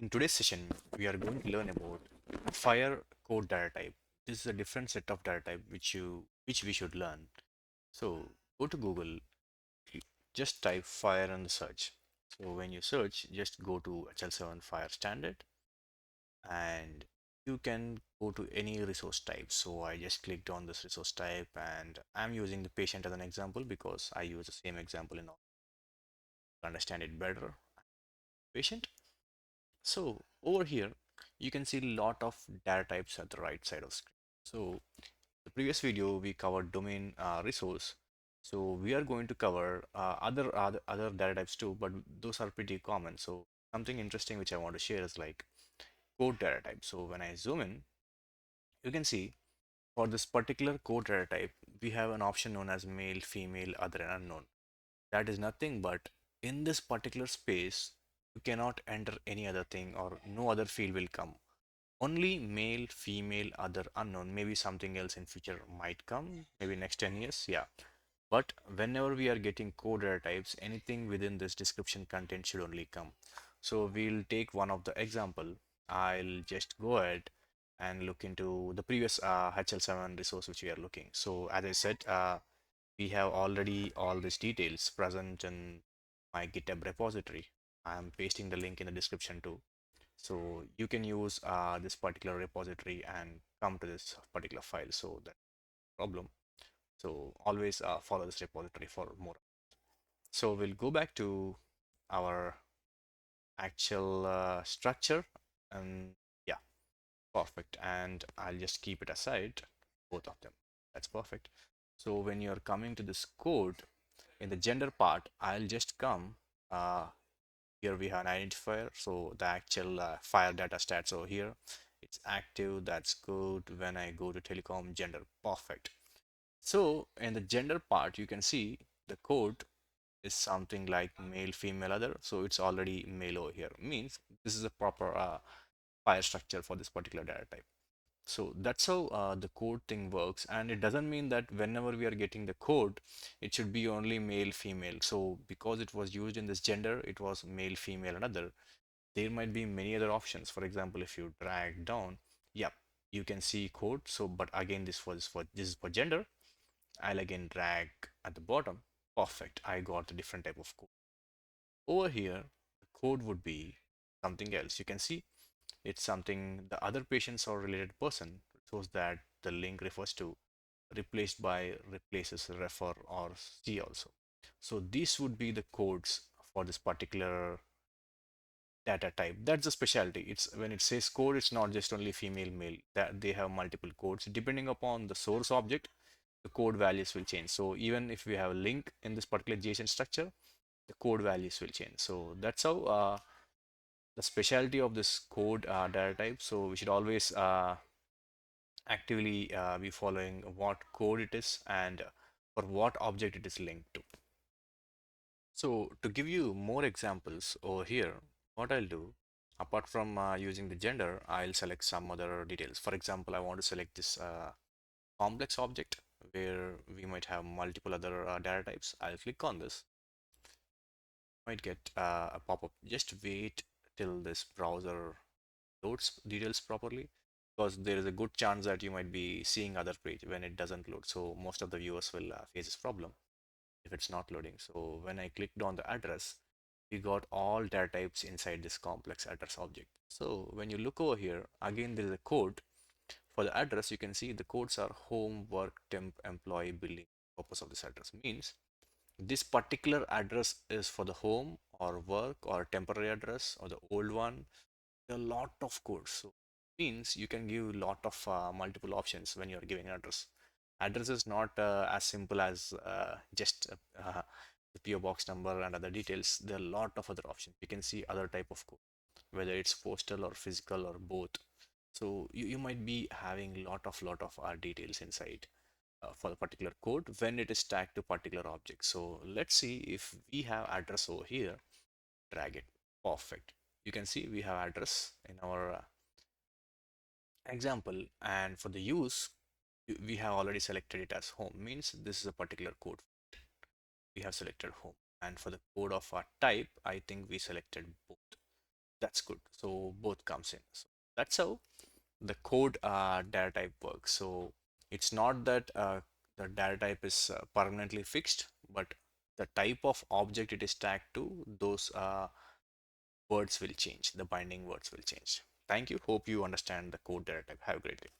In today's session, we are going to learn about FHIR code data type. This is a different set of data type which we should learn. So go to Google, just type FHIR in the search. So when you search, just go to HL7 FHIR standard and you can go to any resource type. So I just clicked on this resource type and I'm using the patient as an example because I use the same example in order to understand it better. Patient. So over here, you can see a lot of data types at the right side of screen. So the previous video we covered domain resource. So we are going to cover other data types too, but those are pretty common. So something interesting which I want to share is like code data type. So when I zoom in, you can see for this particular code data type, we have an option known as male, female, other, and unknown. That is nothing but in this particular space, you cannot enter any other thing or no other field will come. Only male, female, other, unknown. Maybe something else in future might come, maybe next 10 years, yeah. But whenever we are getting code data types, anything within this description content should only come. So we'll take one of the example. I'll just go ahead and look into the previous HL7 resource which we are looking. So as I said, we have already all these details present in my GitHub repository. I'm pasting the link in the description too. So you can use this particular repository and come to this particular file. So that problem. So always follow this repository for more. So we'll go back to our actual structure and yeah, perfect. And I'll just keep it aside, both of them. That's perfect. So when you're coming to this code in the gender part, I'll just come uh, here we have an identifier, so the actual file data stat. So here it's active, that's good. When I go to telecom, gender, perfect. So in the gender part, you can see the code is something like male, female, other. So it's already male over here. Means this is a proper file structure for this particular data type. So that's how the code thing works. And it doesn't mean that whenever we are getting the code, it should be only male, female. So because it was used in this gender, it was male, female, and other. There might be many other options. For example, if you drag down, yep, you can see code. So, but again, this is for gender. I'll again drag at the bottom. Perfect. I got a different type of code. Over here, the code would be something else. You can see it's something the other patients or related person shows that the link refers to replaced by replaces refer or see also. So these would be the codes for this particular data type. That's the specialty. It's when it says code, it's not just only female, male, that they have multiple codes. Depending upon the source object, the code values will change. So even if we have a link in this particular JSON structure, the code values will change. So that's how the specialty of this code data type. So we should always actively be following what code it is and for what object it is linked to. So to give you more examples over here, what I'll do, apart from using the gender, I'll select some other details. For example, I want to select this complex object where we might have multiple other data types. I'll click on this. Might get a pop-up. Just wait till this browser loads details properly, because there is a good chance that you might be seeing other page when it doesn't load. So most of the viewers will face this problem if it's not loading. So when I clicked on the address, we got all data types inside this complex address object. So when you look over here, again, there is a code for the address. You can see the codes are home, work, temp, employee, billing. Purpose of this address means this particular address is for the home or work or temporary address or the old one. There are a lot of codes. So means you can give a lot of multiple options when you're giving an address. Address is not as simple as just the PO box number and other details. There are a lot of other options. You can see other type of code, whether it's postal or physical or both. So you might be having lot of details inside for the particular code when it is tagged to particular object. So let's see if we have address over here. Drag it. Perfect. You can see we have address in our example, and for the use we have already selected it as home, means this is a particular code. We have selected home, and for the code of our type, I think we selected both. that's good. So both comes in. So that's how the code data type works. So it's not that the data type is permanently fixed, but the type of object it is tagged to, those words will change. The binding words will change. Thank you. Hope you understand the code data type. Have a great day.